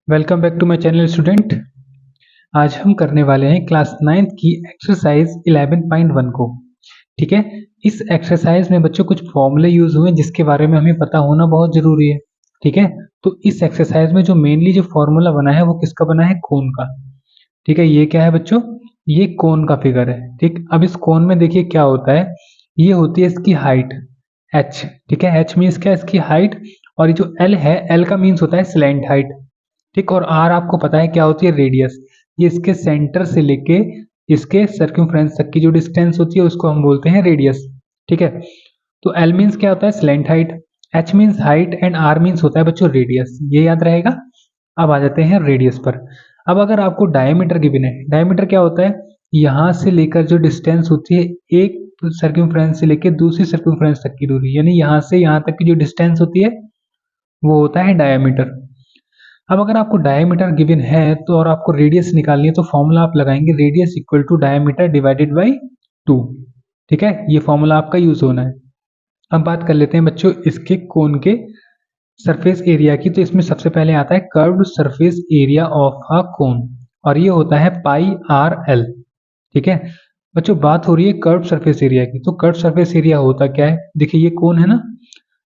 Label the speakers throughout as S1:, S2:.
S1: Welcome back to my channel student. आज हम करने वाले हैं क्लास 9th की एक्सरसाइज 11.1 को। ठीक है, इस एक्सरसाइज में बच्चों कुछ फॉर्मूले यूज हुए जिसके बारे में हमें पता होना बहुत जरूरी है। ठीक है, तो इस एक्सरसाइज में जो मेनली जो फॉर्मूला बना है वो किसका बना है? कोन का। ठीक है, ये क्या है बच्चों? ये कोन का फिगर है। ठीक, अब इस कोन में देखिए क्या होता है, ये होती है इसकी हाइट h। ठीक है, h मीन्स क्या है? इसकी हाइट। और ये जो l है, l का मीन्स होता है स्लैंट हाइट। ठीक, और आर आपको पता है क्या होती है? रेडियस। ये इसके सेंटर से लेके इसके सर्कमफ्रेंस तक की जो डिस्टेंस होती है उसको हम बोलते हैं रेडियस। ठीक है, तो एल मीन्स क्या होता है? Slant height. H means height and R means होता है बच्चों रेडियस। ये याद रहेगा। अब आ जाते हैं रेडियस पर। अब अगर आपको डायमीटर गिवन है, डायमीटर क्या होता है? यहां से लेकर जो डिस्टेंस होती है एक सर्कमफ्रेंस से लेकर दूसरी सर्कमफ्रेंस तक की दूरी, यानी यहां से यहां तक की जो डिस्टेंस होती है वो होता है डायमीटर। अब अगर आपको डायमीटर गिवन है तो और आपको रेडियस निकालनी है तो फॉर्मूला आप लगाएंगे radius equal to diameter divided by 2। ठीक है, ये फॉर्मूला आपका यूज होना है। अब बात कर लेते हैं बच्चों इसके कोन के सरफेस एरिया की। तो इसमें सबसे पहले आता है curved surface area of a cone, और ये होता है पाई आर एल। ठीक है बच्चों, बात हो रही है कर्व्ड सरफेस एरिया की। तो कर्व्ड सरफेस एरिया होता क्या है? देखिए ये कोन है ना,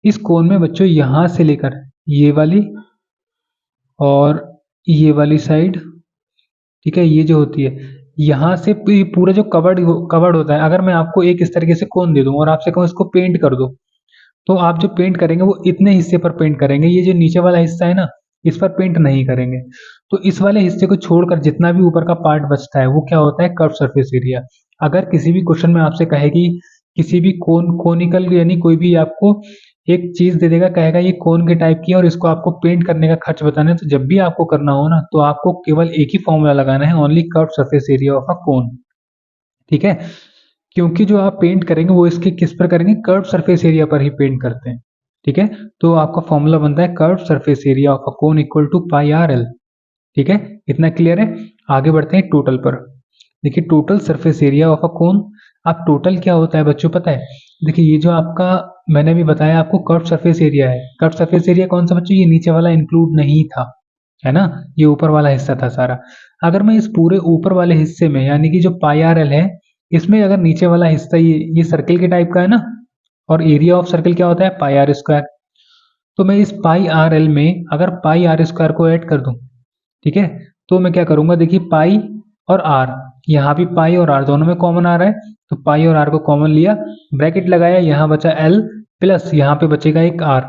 S1: इस कोन में बच्चों यहां से लेकर ये वाली और ये वाली साइड, ठीक है, ये जो होती है यहाँ से पूरा जो कवर्ड होता है। अगर मैं आपको एक इस तरीके से कोन दे दूं और आपसे कहूं इसको पेंट कर दो, तो आप जो पेंट करेंगे वो इतने हिस्से पर पेंट करेंगे। ये जो नीचे वाला हिस्सा है ना, इस पर पेंट नहीं करेंगे। तो इस वाले हिस्से को छोड़कर जितना भी ऊपर का पार्ट बचता है वो क्या होता है? Curve surface area. अगर किसी भी क्वेश्चन में आपसे कहे कि किसी भी कोनिकल यानी कोई भी आपको एक चीज दे देगा, कहेगा ये कोन के टाइप की है और इसको आपको पेंट करने का खर्च बताना है, तो जब भी आपको करना हो ना तो आपको केवल एक ही फॉर्मूला लगाना है, only curve surface area of a cone. ठीक है, क्योंकि जो आप पेंट करेंगे वो इसके किस पर करेंगे? कर्व सरफेस एरिया पर ही पेंट करते हैं। ठीक है, तो आपका फॉर्मूला बनता है curve surface area of a cone equal to pi R L. ठीक है, इतना क्लियर है। आगे बढ़ते हैं टोटल पर। देखिए total surface area of a cone. अब टोटल क्या होता है बच्चों पता है? देखिए ये जो आपका मैंने भी बताया आपको कर्व सरफेस एरिया है। कर्व सरफेस एरिया कौन सा बच्चों? ये नीचे वाला इंक्लूड नहीं था, है ना, ये ऊपर वाला हिस्सा था सारा। अगर मैं इस पूरे ऊपर वाले हिस्से में यानी कि जो पाई आर एल है, इसमें अगर नीचे वाला हिस्सा ये सर्कल के टाइप का है ना, और एरिया ऑफ सर्कल क्या होता है? पाई आर स्क्वायर। तो मैं इस पाई आर एल में अगर पाई आर स्क्वायर को ऐड कर दूं, ठीक है, तो मैं क्या करूंगा? देखिए पाई और आर, यहाँ भी पाई और आर दोनों में कॉमन आ रहा है, तो पाई और आर को कॉमन लिया, ब्रैकेट लगाया, यहाँ बचा एल प्लस यहाँ पे बचेगा एक आर।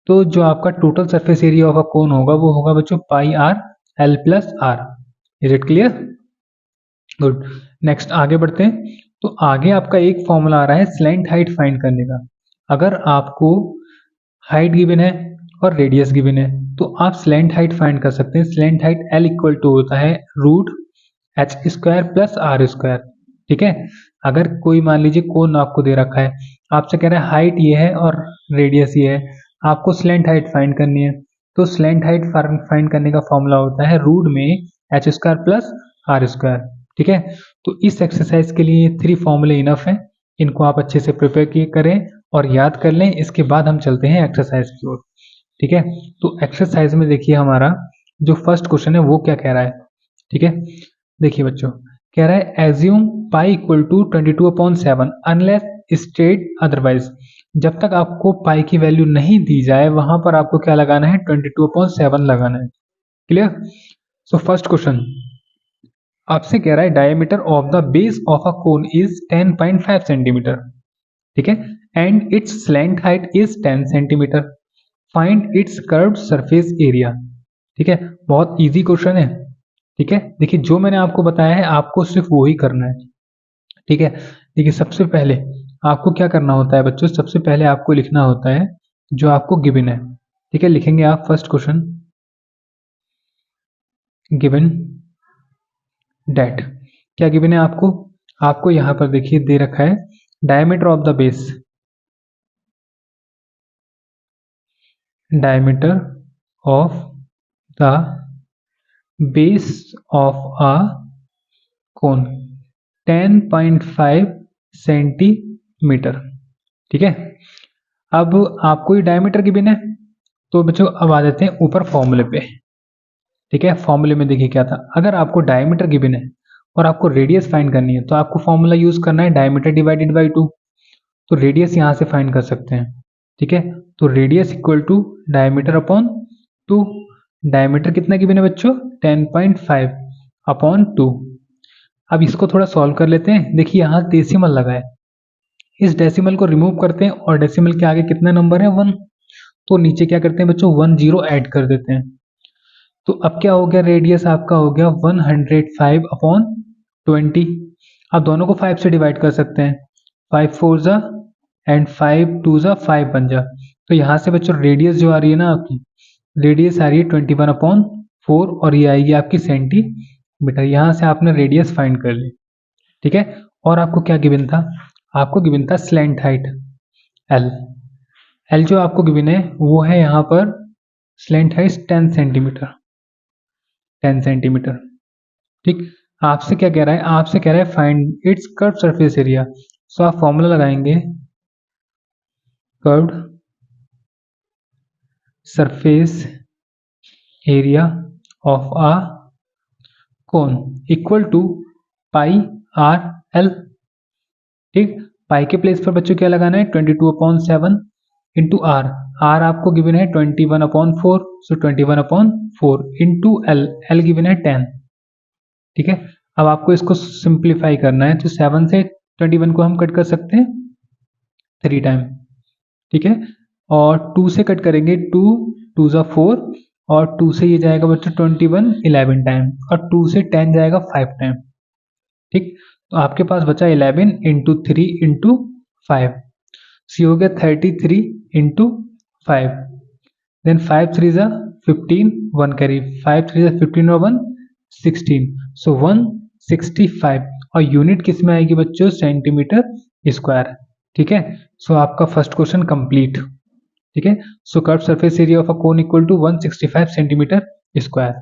S1: तो जो आपका total surface area of a cone होगा वो होगा बच्चों pi R L plus R. Is it clear? Good. Next आगे बढ़ते हैं। तो आगे आपका एक फॉर्मूला आ रहा है स्लैंट हाइट फाइंड करने का। अगर आपको हाइट गिवन है और रेडियस गिवन है तो आप स्लैंट हाइट फाइंड कर सकते हैं। Slant height L equal to होता है root H square plus R square. ठीक है, अगर कोई मान लीजिए कोन आपको दे रखा है, आपसे कह रहा है हाइट ये है और रेडियस ये है, आपको स्लैंट हाइट फाइंड करनी है। तो स्लैंट हाइट फाइंड करने का फॉर्मूला होता है रूट में H square plus R square. ठीक है, तो इस एक्सरसाइज के लिए 3 फॉर्मूले इनफ है। इनको आप अच्छे से प्रिपेयर करें और याद कर लें। इसके बाद हम चलते हैं एक्सरसाइज की ओर। ठीक है, तो एक्सरसाइज में देखिए हमारा जो फर्स्ट क्वेश्चन है वो क्या कह रहा है। ठीक है, देखिए बच्चों, कह रहा है assume pi equal to 22/7 unless state otherwise. जब तक आपको पाई की वैल्यू नहीं दी जाए वहां पर आपको क्या लगाना है? 22/7 लगाना है। क्लियर? सो फर्स्ट क्वेश्चन आपसे कह रहा है diameter of the base of a cone is 10.5 centimetre. ठीक है, and it's slant height is 10 centimetre. Find its curved surface area. ठीक है, बहुत इजी क्वेश्चन है। ठीक है, देखिए जो मैंने आपको बताया है आपको सिर्फ वो ही करना है। ठीक है, देखिए सबसे पहले आपको क्या करना होता है बच्चों? सबसे पहले आपको लिखना होता है जो आपको गिवन है। ठीक है, लिखेंगे आप फर्स्ट क्वेश्चन गिवन डेट। क्या गिवन है आपको? आपको यहां पर देखिए दे रखा है diameter of the base, diameter of the base of a cone 10.5 centimetre. ठीक है, अब आपको ये डायमीटर गिवन है, तो बच्चों अब आ जाते हैं ऊपर फॉर्मूले पे। ठीक है, फॉर्मूले में देखिए क्या था, अगर आपको डायमीटर गिवन है और आपको रेडियस फाइंड करनी है तो आपको फॉर्मूला यूज करना है डायमीटर डिवाइडेड बाई 2। तो रेडियस यहाँ से फाइंड कर सकते हैं। ठीक है, तो radius equal to diameter upon 2। Diameter कितना गिवन है बच्चों, 10.5 अपॉन 2। अब इसको थोड़ा सॉल्व कर लेते हैं। देखिए यहाँ डेसिमल लगा है, इस डेसिमल को रिमूव करते हैं और डेसिमल के आगे कितना नंबर है, 1। तो नीचे क्या करते हैं बच्चों, 1 0 ऐड कर देते हैं। तो अब क्या हो गया, रेडियस आपका हो गया 105 अपॉन 20। अब दोनों को 5 से डिवाइड कर सकते हैं, 5 4 जा एंड 5 2 जा 5 बन जा। तो यहाँ से बच्चों रेडियस जो आ रही है ना आपकी, रेडियस आ रही है 21 अपॉन 4 और ये आएगी आपकी सेंटीमीटर। यहाँ से आपने रेडियस फाइंड कर ली। ठीक है, और आपको क्या गिवन था, आपको गिवन था स्लैंट हाइट एल। एल जो आपको गिवन है वो है यहाँ पर स्लैंट हाइट 10 सेंटीमीटर, 10 सेंटीमीटर। ठीक, आपसे क्या कह रहा है, आपसे कह रहा है find its curve surface area. So आप फॉर्मूला लगाएंगे curved surface area of a cone equal to pi R L. ठीक, पाई के प्लेस पर बच्चों क्या लगाना है, 22/7 इंटू आर। आर आपको गिवन है 21/4, सो 21/4 इंटू एल, एल गिवन है 10। ठीक है, अब आपको इसको सिंप्लीफाई करना है, तो 7 से 21 को हम कट कर सकते हैं 3 टाइम। ठीक है, और 2 से कट करेंगे, 2 2 जा 4 और 2 से ये जाएगा बच्चों 21 11 टाइम और 2 से 10 जाएगा 5 टाइम। ठीक, तो आपके पास बचा 11 इंटू 3 इंटू 5, सी हो गया 33 इंटू 5। देन 5 3 जा 15, 1 कैरी, 5 3 जा 15 और 1 16, सो 165 और यूनिट किस में आएगी बच्चों, सेंटीमीटर स्क्वायर। ठीक है, सो आपका फर्स्ट क्वेश्चन कंप्लीट। ठीक है, so curve surface area of a cone equal to 165 centimetre square.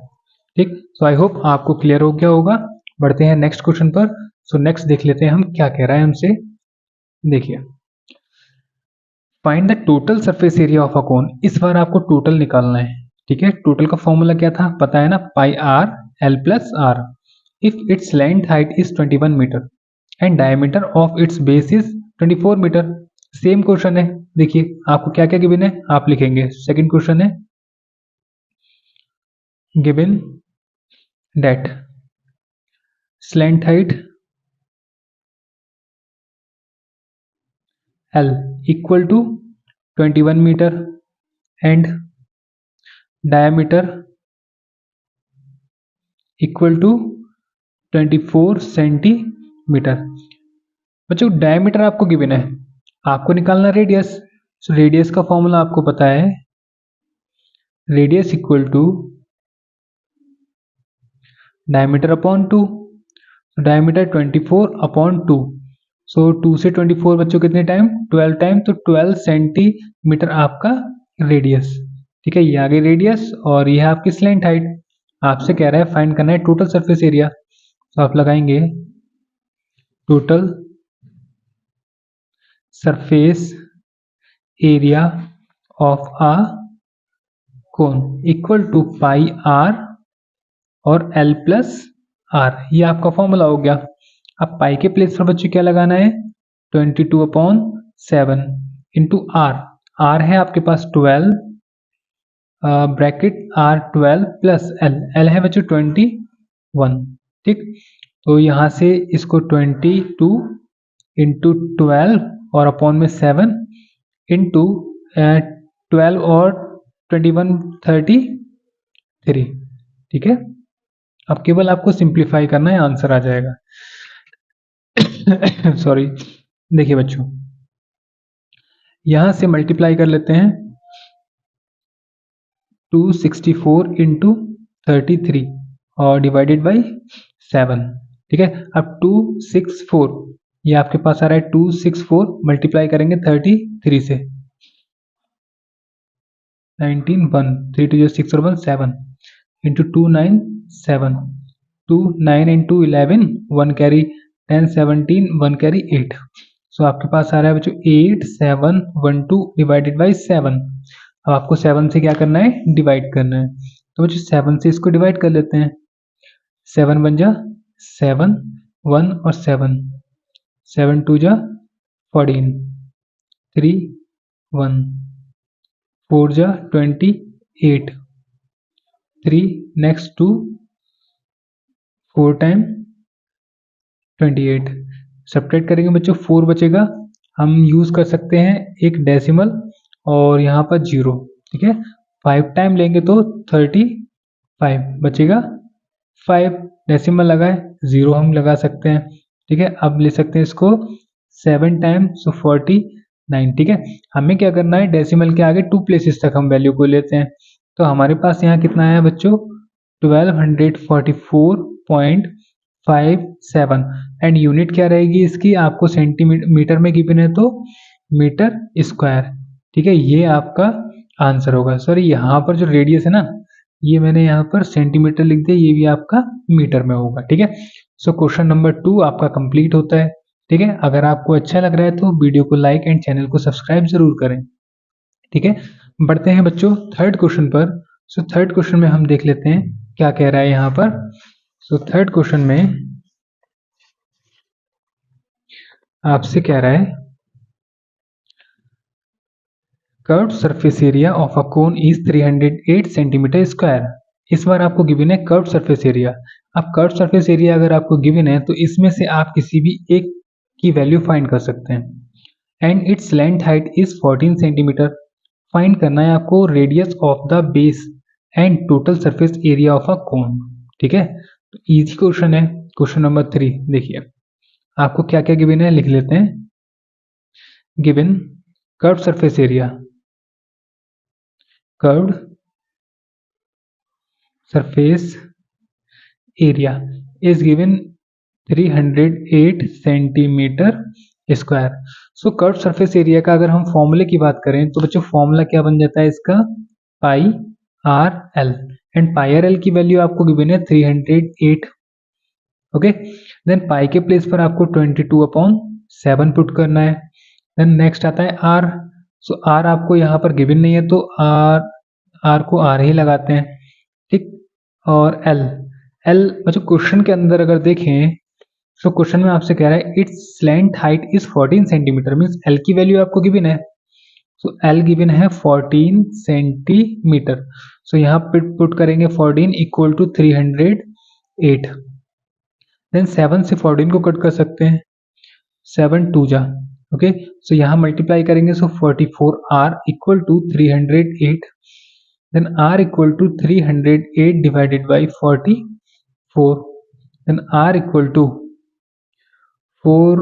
S1: ठीक, सो आई होप आपको क्लियर हो गया होगा। बढ़ते हैं नेक्स्ट क्वेश्चन पर। सो नेक्स्ट देख लेते हैं हम क्या कह रहा है हमसे। देखिए, find the total surface area of a cone. इस बार आपको टोटल निकालना है। ठीक है, टोटल का फॉर्मूला क्या था पता है ना, pi R L plus R. If its length height is 21 metre and diameter of its base is 24 metre. Same question है, देखिए आपको क्या क्या गिवन है आप लिखेंगे। सेकंड क्वेश्चन है given that slant height L equal to 21 meter and diameter equal to 24 centimetre. बच्चों डायमीटर आपको गिवन है, आपको निकालना रेडियस। सो रेडियस का फॉर्मूला आपको पता है, radius equal to diameter upon 2। Diameter 24/2, so 2 से 24 बच्चों कितने टाइम, 12 टाइम, तो 12 सेंटीमीटर आपका रेडियस। ठीक है, ये आ गई रेडियस और ये है आपकी स्लैंट हाइट। आपसे कह रहा है फाइंड करना है टोटल सरफेस एरिया। तो आप लगाएंगे total surface area of a cone equal to pi R और एल प्लस आर। ये आपका फॉर्मूला हो गया। अब पाई के प्लेस पर बच्चों क्या लगाना है, 22/7 इंटू आर। आर है आपके पास 12 bracket R 12 plus L, L है बच्चों 21। ठीक, तो यहाँ से इसको 22 इंटू 12 और अपॉन में 7 इंटू 12 और 21 33। ठीक है, अब केवल आपको सिंप्लीफाई करना है, आंसर आ जाएगा। सॉरी, देखिए बच्चों यहां से मल्टीप्लाई कर लेते हैं 264 इंटू 33 और डिवाइडेड बाई 7। ठीक है, अब 264 ये आपके पास आ रहा है 264 मल्टीप्लाई करेंगे 33 से 19 1 3 2 6 और 1 7 इंटू 297 2 9 इंटू 11 1 कैरी 10 17 1 कैरी 8। सो आपके पास आ रहा है बच्चों 8712 डिवाइडेड बाई 7। अब आपको 7 से क्या करना है, डिवाइड करना है। तो बच्चों 7 से इसको डिवाइड कर लेते हैं। 7 1 जा 7, 1 और 7, 7 2 जा 14, 3 1, 4 जा 28, 3 नेक्स्ट 2, 4 टाइम 28। सब्ट्रैक्ट करेंगे बच्चों 4 बचेगा। हम यूज कर सकते हैं एक डेसिमल और यहाँ पर 0, ठीक है। 5 टाइम लेंगे तो 35 बचेगा। 5 डेसिमल लगाए, 0 हम लगा सकते हैं, ठीक है। अब ले सकते हैं इसको 7 टाइम, सो 49, ठीक है। हमें क्या करना है, डेसिमल के आगे 2 प्लेसेस तक हम वैल्यू को लेते हैं। तो हमारे पास यहाँ कितना आया बच्चों, 1244.57 एंड यूनिट क्या रहेगी इसकी, आपको सेंटीमीटर में गिवन है तो मीटर स्क्वायर, ठीक है। ये आपका आंसर होगा। सॉरी, यहाँ पर जो रेडियस है ना, ये मैंने यहाँ पर सेंटीमीटर लिख दिया, ये भी आपका मीटर में होगा, ठीक है। सो क्वेश्चन नंबर 2 आपका कंप्लीट होता है, ठीक है। अगर आपको अच्छा लग रहा है तो वीडियो को लाइक एंड चैनल को सब्सक्राइब जरूर करें, ठीक है। बढ़ते हैं बच्चों थर्ड क्वेश्चन पर। सो थर्ड क्वेश्चन में हम देख लेते हैं क्या कह रहा है यहाँ पर। सो थर्ड क्वेश्चन में आपसे कह रहा है curved surface area of a cone is 308 centimetre square. इस बार आपको गिवन है कर्व्ड सरफेस एरिया। अब कर्व्ड सरफेस एरिया अगर आपको गिवन है तो इसमें से आप किसी भी एक की वैल्यू फाइंड कर सकते हैं। And its length height is 14 centimetre. Find करना है आपको radius of the base and total surface area of a cone, ठीक है। तो इजी क्वेश्चन है। क्वेश्चन नंबर 3 देखिए, आपको क्या क्या गिवन है लिख लेते हैं। Given curved surface area, curved surface area is given 308 centimetre square. So curved surface area का अगर हम फॉर्मूले की बात करें तो बच्चों फॉर्मूला क्या बन जाता है इसका, pi R L. And pi R L की वैल्यू आपको गिवन है 308, ओके। देन पाई के प्लेस पर आपको 22/7 पुट करना है। देन नेक्स्ट आता है आर। सो आर आपको यहाँ पर गिवन नहीं है तो आर को आर ही लगाते हैं, ठीक। और एल, बच्चों क्वेश्चन के अंदर अगर देखें तो क्वेश्चन में आपसे कह रहा है it's slant height is 14 centimetre, means L की वैल्यू आपको गिवन है। सो एल गिवन है 14 सेंटीमीटर। सो यहाँ पे पुट करेंगे 14 इक्वल टू 308। देन 7 से 14 को कट कर सकते हैं, 7 2 जा, ओके। सो यहाँ मल्टीप्लाई करेंगे, so 44 R equal to 308। Then R equal to 308 divided by 44। Then R equal to 4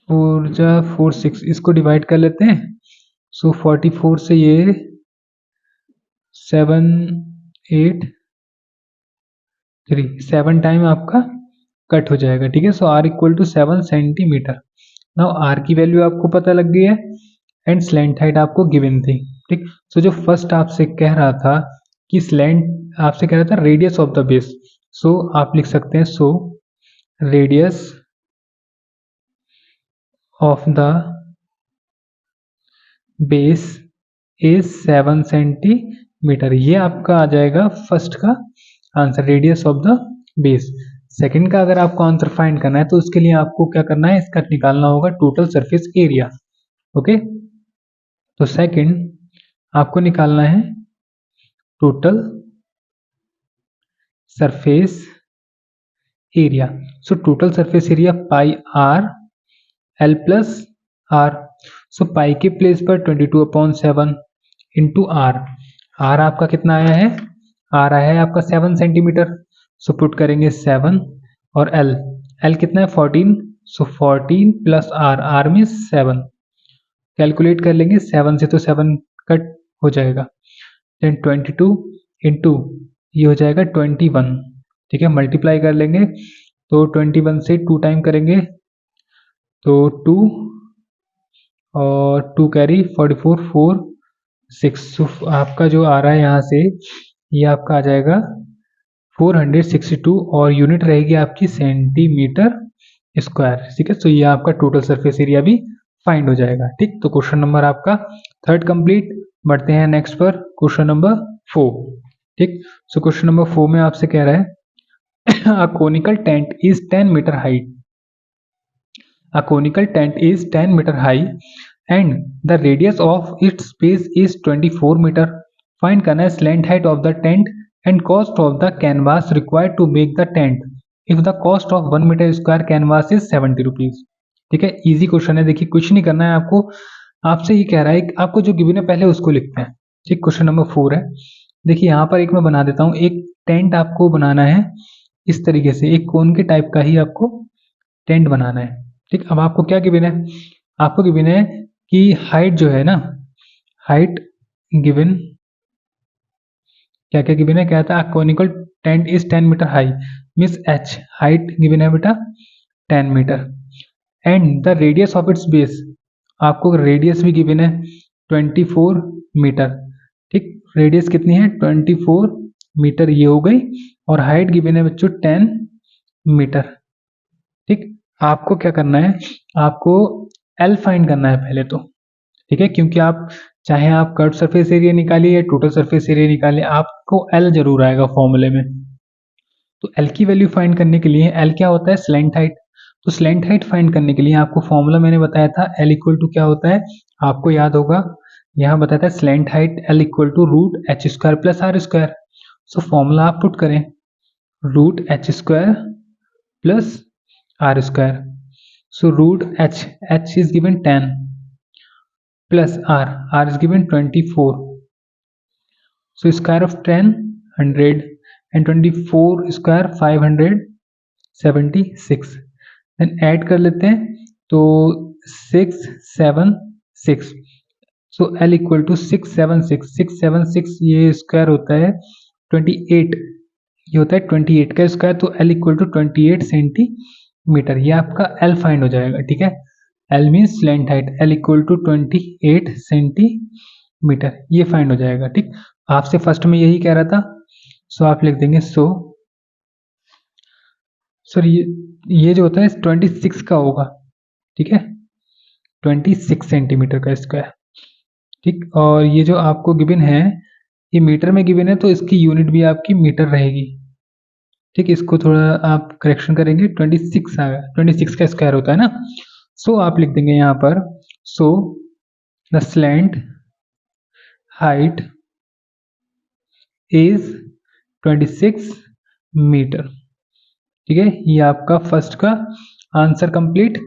S1: 4 जा 4 6, इसको डिवाइड कर लेते हैं। सो 44 से ये 7 8 3, 7 टाइम आपका कट हो जाएगा, ठीक है। So R equal to 7 centimetre. Now R की वैल्यू आपको पता लग गई है एंड स्लैंट हाइट आपको गिवन थी, ठीक। सो जो फर्स्ट आपसे कह रहा था कि स्लैंट आपसे कह रहा था रेडियस ऑफ द बेस, सो आप लिख सकते हैं so radius of the base is 7 centimetre. ये आपका आ जाएगा फर्स्ट का answer, radius of the base. Second का अगर आपको आंसर फाइंड करना है तो उसके लिए आपको क्या करना है, इसका निकालना होगा टोटल सरफेस एरिया, ओके। तो सेकंड आपको निकालना है total surface area. So total surface area pi R L plus R. So pi के प्लेस पर 22/7 इंटू आर। आर आपका कितना आया है, आर आया है आपका 7 सेंटीमीटर। सो पुट करेंगे 7 और एल कितना है 14। सो 14 प्लस आर में 7 कैलकुलेट कर लेंगे, 7 से तो 7 कट हो जाएगा। देन 22 इंटू ये हो जाएगा 21, ठीक है। मल्टीप्लाई कर लेंगे तो 21 से 2 टाइम करेंगे तो 2 और 2 कैरी 44 4 6। आपका जो आ रहा है यहाँ से ये आपका आ जाएगा 462 और यूनिट रहेगी आपकी सेंटीमीटर स्क्वायर, ठीक है। तो ये आपका टोटल सरफेस एरिया भी फाइंड हो जाएगा, ठीक। तो क्वेश्चन नंबर आपका थर्ड कंप्लीट। बढ़ते हैं नेक्स्ट पर, क्वेश्चन नंबर 4। ठीक। सो क्वेश्चन नंबर 4 में आपसे कह रहा है a conical tent is 10 metre height. A conical tent is 10 meter high and the radius of its base is 24 meter. Find करना है slant height of the tent and cost of the canvas required to make the tent if the cost of 1 meter square canvas is 70 rupees। ठीक है, easy question है। देखिए कुछ नहीं करना है आपको, आपसे ये कह रहा है कि आपको जो गिवन है पहले उसको लिखते हैं। ठीक, क्वेश्चन नंबर 4 है। देखिए यहाँ पर एक मैं बना देता हूँ, एक टेंट आपको बनाना है इस तरीके से, एक कोन के टाइप का ही आपको टेंट बनाना है। ठीक, अब आपको क्या गिवन है, आपको गिवन है कि हाइट जो है ना, हाइट गिवन, क्या क्या गिवन है, क्या था, conical tent is 10 metre high, means H height given है बेटा 10 metre and the radius of its base, आपको रेडियस भी गिवन है 24 मीटर। ठीक, रेडियस कितनी है 24 मीटर, ये हो गई, और हाइट गिवन है बच्चों 10 मीटर। ठीक, आपको क्या करना है, आपको एल फाइंड करना है पहले तो। ठीक है, क्योंकि आप चाहे आप कर्व सरफेस एरिया निकालिए या टोटल सरफेस एरिया निकालिए, आपको एल जरूर आएगा फॉर्मूले में। तो एल की वैल्यू फाइंड करने के लिए, एल क्या होता है, स्लैंट हाइट। तो स्लैंट हाइट फाइंड करने के लिए आपको फॉर्मूला मैंने बताया था, एल इक्वल टू क्या होता है, आपको याद होगा, यहाँ बताया था slant height L equal to root H square plus R square. So formula आप पुट करें, root H square plus R square. So root h is given 10 plus r is given 24. So square of 10 100 and 24 square 576. Then add कर लेते हैं तो 6 7 6. So L equal to 676, 676 ये square होता है 28, ये होता है 28 का स्क्वायर, तो L इक्वल टू 28 सेंटीमीटर, ये आपका L फाइंड हो जाएगा। ठीक है, L means slant height, L equal to 28 centimetre, ये फाइंड हो जाएगा। ठीक, आपसे फर्स्ट में यही कह रहा था, सो आप लिख देंगे सर ये जो होता है 26 का होगा। ठीक है, 26 सेंटीमीटर का स्क्वायर। ठीक, और ये जो आपको गिवन है ये मीटर में गिवन है, तो इसकी यूनिट भी आपकी मीटर रहेगी। ठीक, इसको थोड़ा आप करेक्शन करेंगे, 26 आ गया, 26 का स्क्वायर होता है ना। सो आप लिख देंगे यहाँ पर, so the slant height is 26 metre. ठीक है, ये आपका फर्स्ट का आंसर कंप्लीट।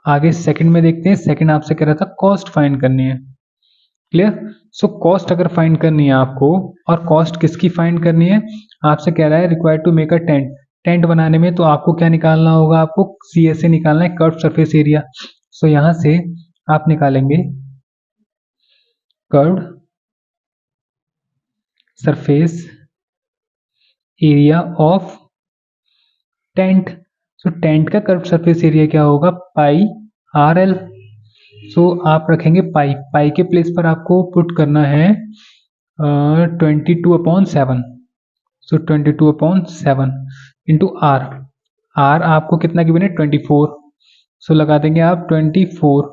S1: आगे सेकंड में देखते हैं, सेकंड आपसे कह रहा था कॉस्ट फाइंड करनी है। क्लियर, सो कॉस्ट अगर फाइंड करनी है आपको, और कॉस्ट किसकी फाइंड करनी है, आपसे कह रहा है required to make a tent, tent बनाने में तो आपको क्या निकालना होगा, आपको CSA निकालना है, कर्व सरफेस एरिया। सो यहां से आप निकालेंगे curve surface area of tent. So tent का कर्व सरफेस एरिया क्या होगा, पाई RL। सो आप रखेंगे पाई, पाई के प्लेस पर आपको पुट करना है 22/7। सो 22/7 इंटू आर, आर आपको कितना गिवन है 24। सो लगा देंगे आप 24,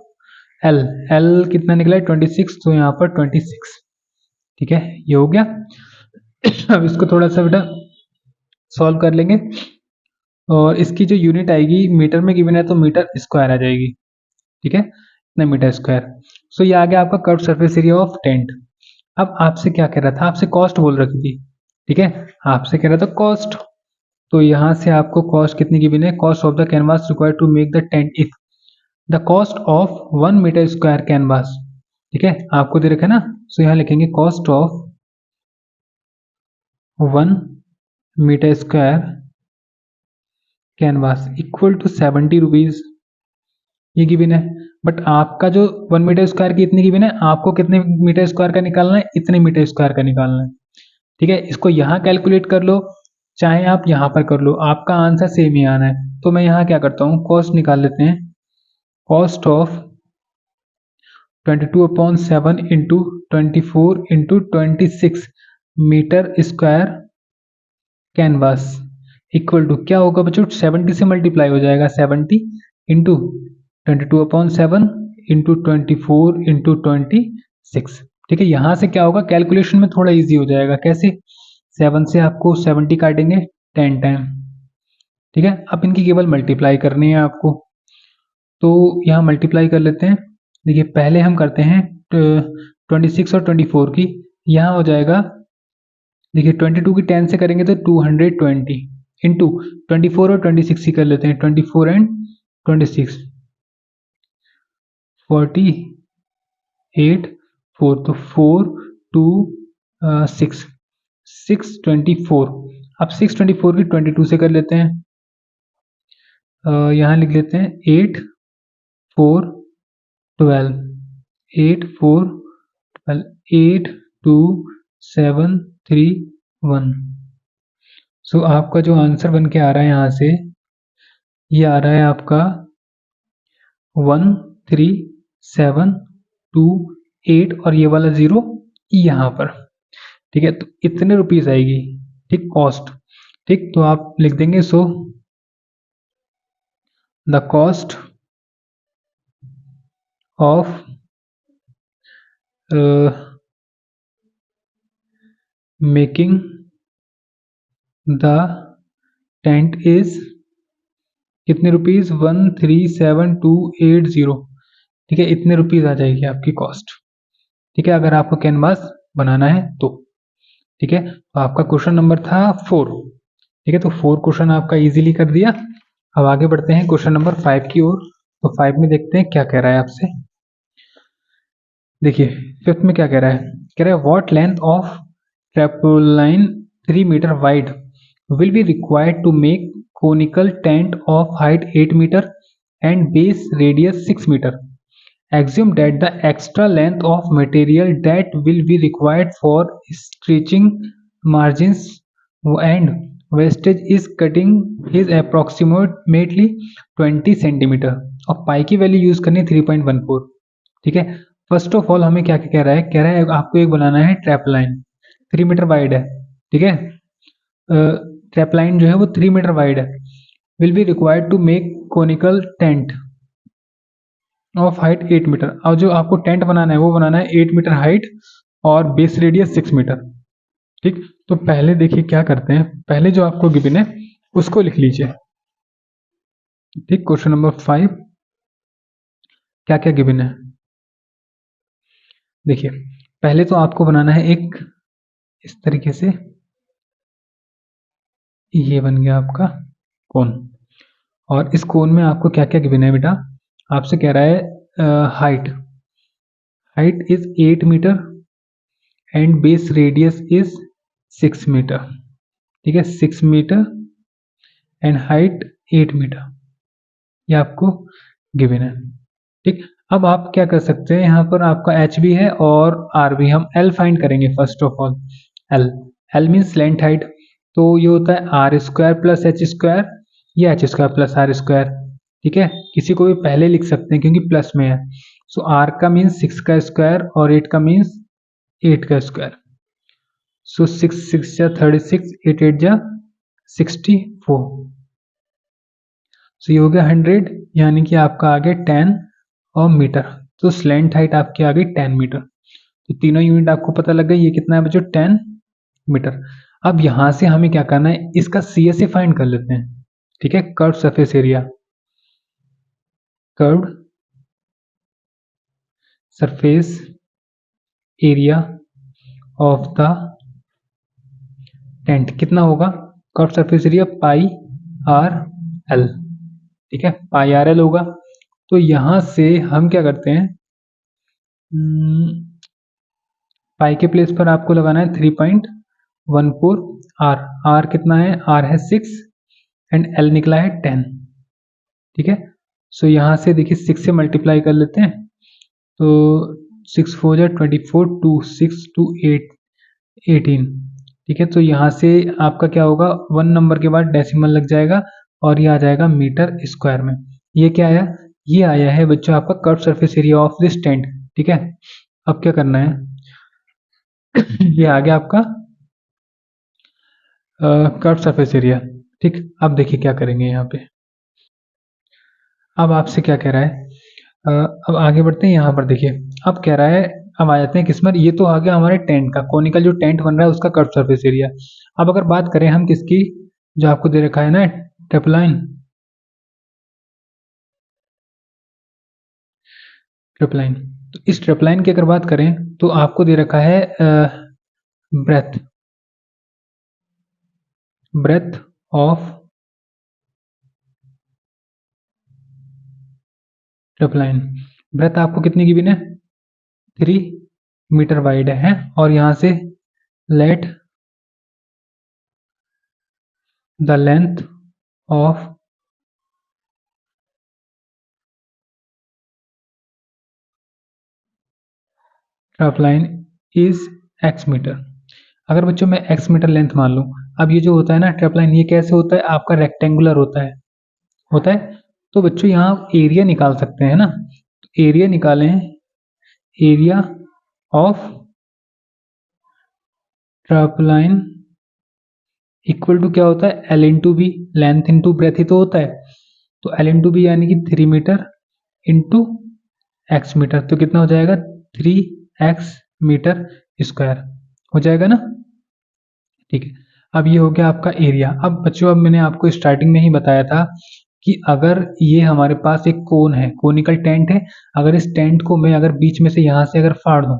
S1: एल एल कितना निकला है 26, तो यहाँ पर 26। ठीक है, ये हो गया। अब इसको थोड़ा सा बेटा सॉल्व कर लेंगे, और इसकी जो यूनिट आएगी मीटर में गिवन है तो मीटर स्क्वायर आ जाएगी। ठीक है, इतना मीटर स्क्वायर। सो ये आ गया आपका curve surface area of tent. अब आपसे क्या कह रहा था, आपसे कॉस्ट बोल रखी थी। ठीक है, आपसे कह रहा था कॉस्ट, तो यहां से आपको कॉस्ट कितनी गिवन है, cost of the canvas required to make the tent if the cost of 1 metre square canvas. ठीक है, आपको दे रखा है ना, सो यहाँ लिखेंगे cost of 1 metre square canvas equal to 70 rupees, ये गिवन है। बट आपका जो 1 मीटर स्क्वायर की इतनी गिवन है, आपको कितने मीटर स्क्वायर का निकालना है, इतने मीटर स्क्वायर का निकालना है। ठीक है, इसको यहाँ कैलकुलेट कर लो, चाहे आप यहाँ पर कर लो, आपका आंसर सेम ही आना है। तो मैं यहाँ क्या करता हूँ, कॉस्ट निकाल लेते हैं, cost of 22/7 into 24 into 26 metre square canvas equal to क्या होगा बच्चों, 70 से मल्टीप्लाई हो जाएगा, 70 इंटू 22/7 इंटू 24 इंटू 26। ठीक है, यहां से क्या होगा, कैलकुलेशन में थोड़ा इजी हो जाएगा। कैसे, 7 से आपको 70 काटेंगे 10 टाइम, ठीक है। अब इनकी केवल मल्टीप्लाई करनी है आपको, तो यहाँ मल्टीप्लाई कर लेते हैं। देखिए पहले हम करते हैं 26 और 24 की, यहाँ हो जाएगा, देखिए 22 की 10 से करेंगे तो 220 इंटू 24 और 26 की कर लेते हैं, 24 एंड 26 48 4, तो 4 2 6 624। अब 624 की 22 से कर लेते हैं, यहाँ लिख लेते हैं 8 4 12 8 4 12 8 2 7 3 1। सो आपका जो आंसर बन के आ रहा है यहाँ से, ये आ रहा है आपका 1372 और ये वाला 0 यहाँ पर, ठीक है। तो इतने रुपीस आएगी, ठीक, कॉस्ट, ठीक। तो आप लिख देंगे, so the cost of making the tent is कितने रुपीज, 137280, ठीक है। इतने रुपीज आ जाएगी आपकी कॉस्ट, ठीक है, अगर आपको कैनवास बनाना है तो, ठीक है। तो आपका क्वेश्चन नंबर था 4, ठीक है। तो 4 क्वेश्चन आपका इजीली कर दिया। अब आगे बढ़ते हैं क्वेश्चन नंबर 5 की ओर। तो 5 में देखते हैं क्या कह रहा है आपसे। देखिए 5th में क्या कह रहा है, कह रहा है what length of tarpaulin 3 metre wide will be required to make conical tent of height 8 meter and base radius 6 meter. Assume that the extra length of material that will be required for stretching margins and wastage is cutting is approximately 20 centimeter और पाई की value use करनी 3.14, ठीक है। First of all हमें क्या क्या कह रहा है, कह रहा है आपको एक बनाना है ट्रैप लाइन 3 मीटर वाइड है, ठीक है। ट्रैप लाइन जो है वो 3 मीटर वाइड है, will be required to make conical tent of height 8 metre. और जो आपको टेंट बनाना है वो बनाना है 8 मीटर हाइट और बेस रेडियस 6 मीटर, ठीक। तो पहले देखिए क्या करते हैं, पहले जो आपको गिवन है उसको लिख लीजिए, ठीक। क्वेश्चन नंबर 5 क्या क्या गिवन है, देखिए पहले तो आपको बनाना है एक इस तरीके से, ये बन गया आपका कोन, और इस कोन में आपको क्या क्या गिवन है बेटा, आपसे कह रहा है height is 8 metre and base radius is 6 metre, ठीक है। 6 मीटर एंड हाइट 8 मीटर, ये आपको गिवन है, ठीक। अब आप क्या कर सकते हैं, यहाँ पर आपका एच भी है और आर भी, हम एल फाइंड करेंगे first of all. L means length height, तो ये होता है R square plus H square या H square plus R square, ठीक है। किसी को भी पहले लिख सकते हैं क्योंकि प्लस में है। सो आर का मीन्स 6 का स्क्वायर और 8 का मीन्स 8 का स्क्वायर। सो 6 6 जा 36, 8 8 जा 64। सो ये हो गया 100, यानी कि आपका आ गया 10 और मीटर। तो स्लेंट हाइट आपकी आ गई 10 मीटर। तो तीनों यूनिट आपको पता लग गई, ये कितना है बच्चों 10 मीटर। अब यहां से हमें क्या करना है, इसका CSA फाइंड कर लेते हैं, ठीक है। Curve surface area, curve surface area of the tent कितना होगा, curve surface area pi R L, ठीक है, पाई आर एल होगा। तो यहां से हम क्या करते हैं, पाई के प्लेस पर आपको लगाना है 3.14 आर, आर कितना है, आर है 6 एंड एल निकला है 10, ठीक है। सो यहाँ से देखिए 6 से मल्टीप्लाई कर लेते हैं, तो 6 4 जा 24, 2 6 2 8 18, ठीक है। तो यहाँ से आपका क्या होगा, 1 नंबर के बाद डेसिमल लग जाएगा और ये आ जाएगा मीटर स्क्वायर में। ये क्या आया, ये आया है बच्चों आपका curve surface area of this tent, ठीक है। अब क्या करना है ये आ गया आपका कर्व सरफेस एरिया, ठीक। अब देखिए क्या करेंगे यहाँ पे, अब आपसे क्या कह रहा है, अब आगे बढ़ते हैं। यहाँ पर देखिए अब कह रहा है अब आ जाते हैं किस पर, ये तो आ गया हमारे टेंट का, कोनिकल जो टेंट बन रहा है उसका कर्व सरफेस एरिया। अब अगर बात करें हम किसकी, जो आपको दे रखा है ना ट्रिपलाइन, ट्रिपलाइन, तो इस ट्रिपलाइन की अगर बात करें तो आपको दे रखा है ब्रेथ, ब्रेथ ऑफ ट्रिपलाइन, ब्रेथ आपको कितनी गिवन है, 3 मीटर वाइड है, और यहां से let the length of tarpaulin is x metre. अगर बच्चों मैं x मीटर लेंथ मान लूं, अब ये जो होता है ना ट्रिपलाइन, ये कैसे होता है, आपका रेक्टेंगुलर होता है। तो बच्चों यहाँ एरिया निकाल सकते हैं ना, एरिया निकालें, area of tarpaulin equal to क्या होता है, L into B, length into breadth ही तो होता है। तो एल इंटू बी यानी कि 3 मीटर इंटू एक्स मीटर, तो कितना हो जाएगा 3x मीटर² हो जाएगा ना। ठीक है, अब ये हो गया आपका एरिया। अब बच्चों, अब मैंने आपको स्टार्टिंग में ही बताया था कि अगर ये हमारे पास एक कोन है, कोनिकल टेंट है, अगर इस टेंट को मैं अगर बीच में से यहाँ से अगर फाड़ दूं,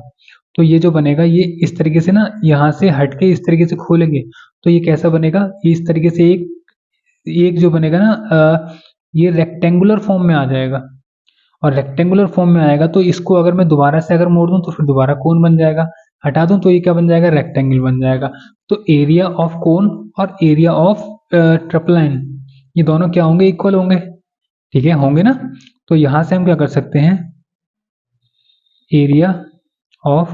S1: तो ये जो बनेगा ये इस तरीके से ना, यहाँ से हट के इस तरीके से खोलेंगे तो ये कैसा बनेगा, ये इस तरीके से एक एक जो बनेगा ना, ये रेक्टेंगुलर फॉर्म में आ जाएगा, और रेक्टेंगुलर फॉर्म में आएगा तो इसको अगर मैं दोबारा से अगर मोड़ दूं तो फिर दोबारा कोन बन जाएगा, हटा दूं तो ये क्या बन जाएगा, रेक्टेंगल बन जाएगा। तो एरिया ऑफ कोन और एरिया ऑफ ट्रिपलाइन, ये दोनों क्या होंगे, इक्वल होंगे। ठीक है, होंगे ना। तो यहां से हम क्या कर सकते हैं, area of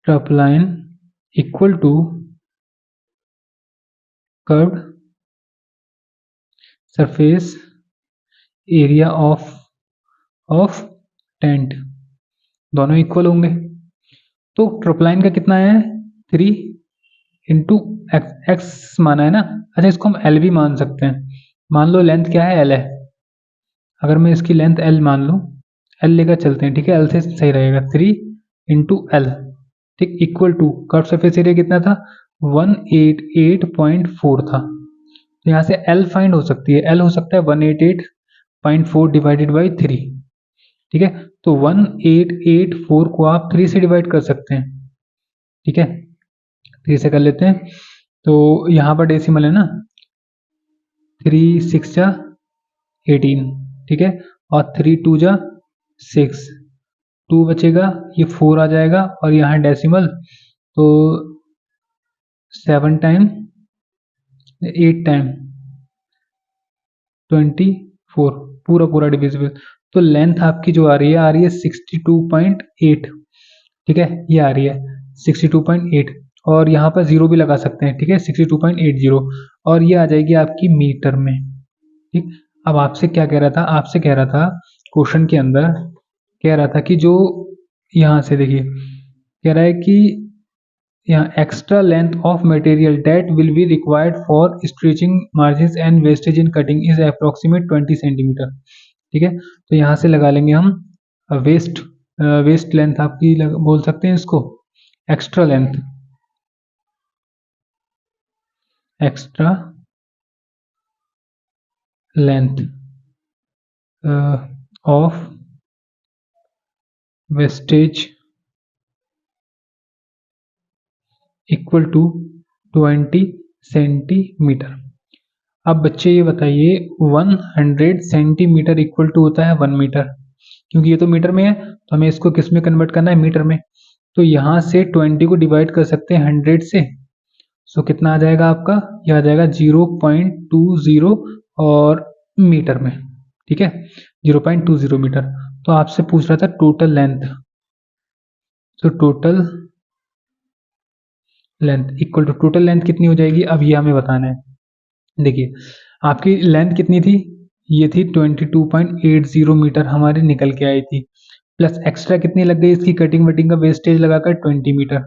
S1: tarpaulin equal to curved surface area of tent, दोनों इक्वल होंगे। तो ट्रिपलाइन का कितना है, 3 इंटू एक्स माना है ना। अच्छा, इसको हम एल भी मान सकते हैं, मान लो लेंथ क्या है, एल है। अगर मैं इसकी लेंथ एल मान लूँ, एल लेकर चलते हैं, ठीक है, एल से सही रहेगा, 3 इंटू एल, ठीक, equal to curve surface area कितना था, 188.4 था। तो यहाँ से एल फाइंड हो सकती है, एल हो सकता है 188.4 डिवाइडेड बाई 3। ठीक है, तो 1884 को आप 3 से डिवाइड कर सकते हैं। ठीक है, 3 से कर लेते हैं, तो यहाँ पर डेसिमल है ना, 3 6 जा 18, ठीक है, और 3 2 जा 6, 2 बचेगा, ये 4 आ जाएगा, और यहाँ डेसिमल, तो 7 टाइम 8 टाइम 24, पूरा डिविजिबल। तो लेंथ आपकी जो आ रही है 62.8। ठीक है, ये आ रही है 62.8, और यहाँ पर 0 भी लगा सकते हैं। ठीक है, 62.80, और ये आ जाएगी आपकी मीटर में। ठीक, अब आपसे क्या कह रहा था, आपसे कह रहा था क्वेश्चन के अंदर, कह रहा था कि जो यहाँ से देखिए, कह रहा है कि यहाँ extra length of material that will be required for stretching margin and wastage in cutting is approximate 20 centimetre. ठीक है, तो यहाँ से लगा लेंगे हम वेस्ट लेंथ आपकी बोल सकते हैं इसको, extra length of wastage equal to 20 centimetre. अब बच्चे ये बताइए, 100 सेंटीमीटर इक्वल टू होता है 1 मीटर, क्योंकि ये तो मीटर में है तो हमें इसको किस में कन्वर्ट करना है, मीटर में। तो यहाँ से 20 को डिवाइड कर सकते हैं 100 से, सो कितना आ जाएगा आपका, यह आ जाएगा 0.20 और मीटर में। ठीक है, 0.20 मीटर। तो आपसे पूछ रहा था टोटल लेंथ, तो total length equal to, total length कितनी हो जाएगी, अब ये हमें बताना है। देखिए, आपकी लेंथ कितनी थी, ये थी 22.80 मीटर हमारी निकल के आई थी, प्लस एक्स्ट्रा कितनी लग गई इसकी कटिंग वटिंग का वेस्टेज लगाकर 20 मीटर,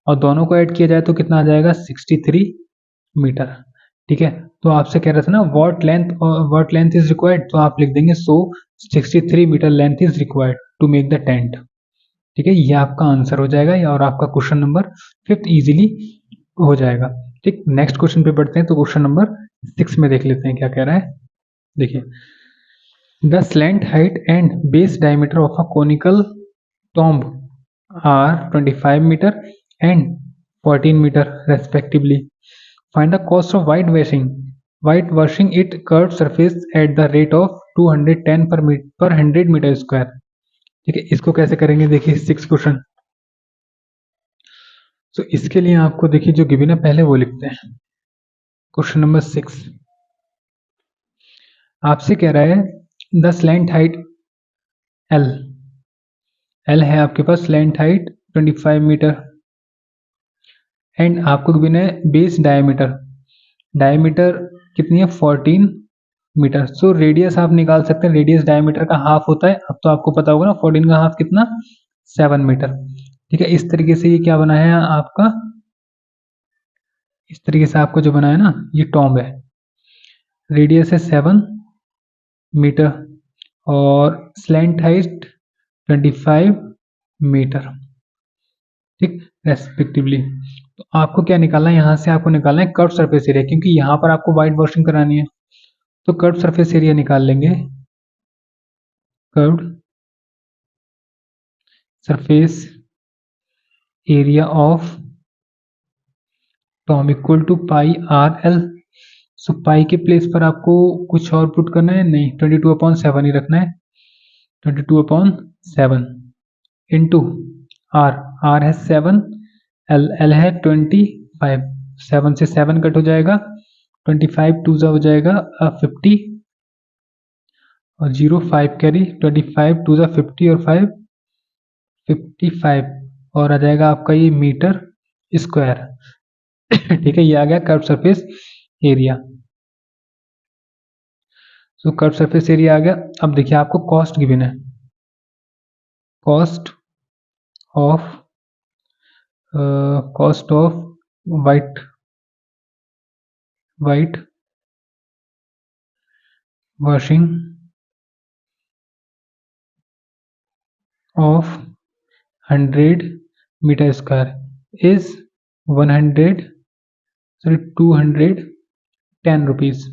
S1: और दोनों को ऐड किया जाए तो कितना आ जाएगा 63 मीटर। ठीक है। तो आपसे कह रहा था ना व्हाट लेंथ इज रिक्वायर्ड, तो आप लिख देंगे so 63 metre length is required to make the tent. ठीक है, ये आपका आंसर हो जाएगा और आपका क्वेश्चन नंबर 5 इजीली हो जाएगा। ठीक, नेक्स्ट क्वेश्चन पे बढ़ते हैं। तो क्वेश्चन नंबर 6 में देख लेते हैं क्या कह रहा है। देखिए, the slant height and base diameter of a conical tomb are 25 meter and 14 meter respectively. Find the cost of whitewashing it curved surface at the rate of 210 per 100 meter square. ठीक है, इसको कैसे करेंगे देखिए 6 क्वेश्चन। तो इसके लिए आपको देखिए जो गिवन है पहले वो लिखते हैं। क्वेश्चन नंबर 6 आपसे कह रहा है द स्लैंट हाइट एल है आपके पास, स्लैंट हाइट 25 मीटर एंड आपको गिवन है बेस डायमीटर कितनी है 14 मीटर। सो रेडियस आप निकाल सकते हैं, रेडियस डायमीटर का हाफ होता है। अब तो आपको पता होगा ना 14 का हाफ कितना 7 मीटर। ठीक है, इस तरीके से ये क्या बना है आपका, इस तरीके से आपको जो बना है ना ये टॉम्ब है, रेडियस है 7 मीटर और स्लैंट हाइट 25 मीटर, ठीक, रेस्पेक्टिवली। तो आपको क्या निकालना है, यहाँ से आपको निकालना है कर्व सरफेस एरिया, क्योंकि यहाँ पर आपको व्हाइट वॉशिंग करानी है। तो कर्व सरफेस एरिया निकाल लेंगे, curved surface area of tom equal to pi R L. So pi के प्लेस पर आपको कुछ और पुट करना है नहीं, 22/7 ही रखना है, 22/7 इंटू आर है 7, एल है 25, 7 से 7 कट हो जाएगा, 25 टू हो जाएगा 50 और 0 5 कैरी, 25 टू 50 और 5 55 और आ जाएगा आपका ये मीटर स्क्वायर। ठीक है, ये आ गया कर्व सरफेस एरिया। तो कर्व सरफेस एरिया आ गया। अब देखिए आपको कॉस्ट गिवन है, cost of white washing of 100 metre square is 210 rupees.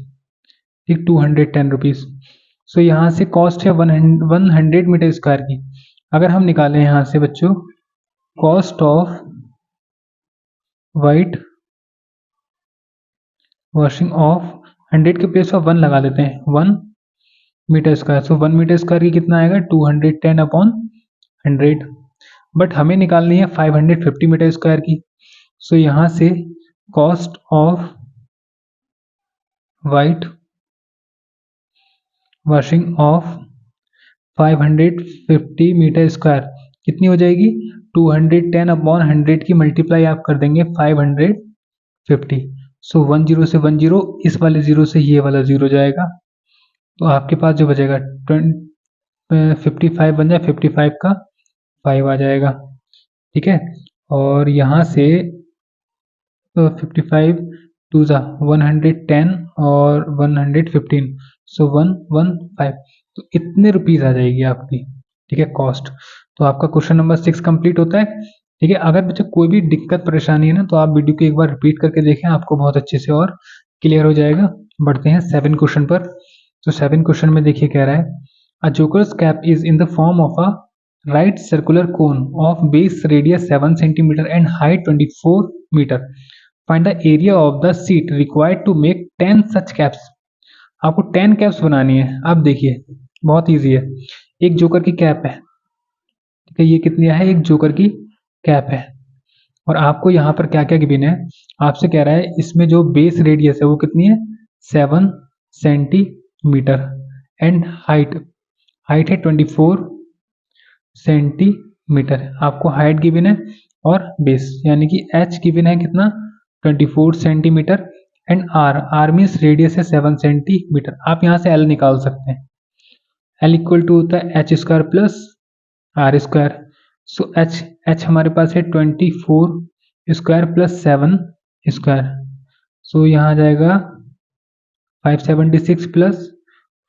S1: ठीक, 210 रुपीज। सो यहाँ से कॉस्ट है 100 मीटर स्क्वायर की। अगर हम निकालें यहाँ से बच्चों cost of white washing of 100 के प्लेस पर 1 लगा देते हैं, 1 मीटर स्क्वायर। सो 1 मीटर स्क्वायर की कितना आएगा 210/100, बट हमें निकालनी है 550 मीटर स्क्वायर की। सो यहाँ से cost of white washing of 550 metre square कितनी हो जाएगी, 210/100 की मल्टीप्लाई आप कर देंगे 550। सो 10 से 10, इस वाले 0 से ये वाला 0 जाएगा, तो आपके पास जो बचेगा 55 बन जाए, 55 का 5 आ जाएगा। ठीक है, और यहाँ से 55 टू 110 और 115, सो 115, तो इतने रुपीज आ जाएगी आपकी। ठीक है, कॉस्ट। तो आपका क्वेश्चन नंबर 6 कंप्लीट होता है। ठीक है, अगर बच्चे कोई भी दिक्कत परेशानी है ना तो आप वीडियो को एक बार रिपीट करके देखें, आपको बहुत अच्छे से और क्लियर हो जाएगा। बढ़ते हैं 7 क्वेश्चन पर। तो 7 क्वेश्चन में देखिए कह रहा है a joker's cap is in the form of a right circular cone of base radius 7 centimetre and height 24 metre. Find the area of the sheet required to make 10 such caps. आपको 10 caps बनानी है। अब देखिए बहुत easy है, एक joker की cap है। ठीक है, ये कितनी है, एक जोकर की कैप है और आपको यहाँ पर क्या क्या गिवन है, आपसे कह रहा है इसमें जो बेस रेडियस है वो कितनी है 7 सेंटीमीटर एंड हाइट है 24 सेंटीमीटर। आपको हाइट गिवन है और बेस यानी कि h गिवन है कितना 24 centimetre and r means radius है 7 सेंटीमीटर। आप यहाँ से l निकाल सकते हैं, l इक्वल टू होता है h square plus R square. So h हमारे पास है 24 स्क्वायर प्लस 7 स्क्वायर। सो यहाँ आ जाएगा 576 प्लस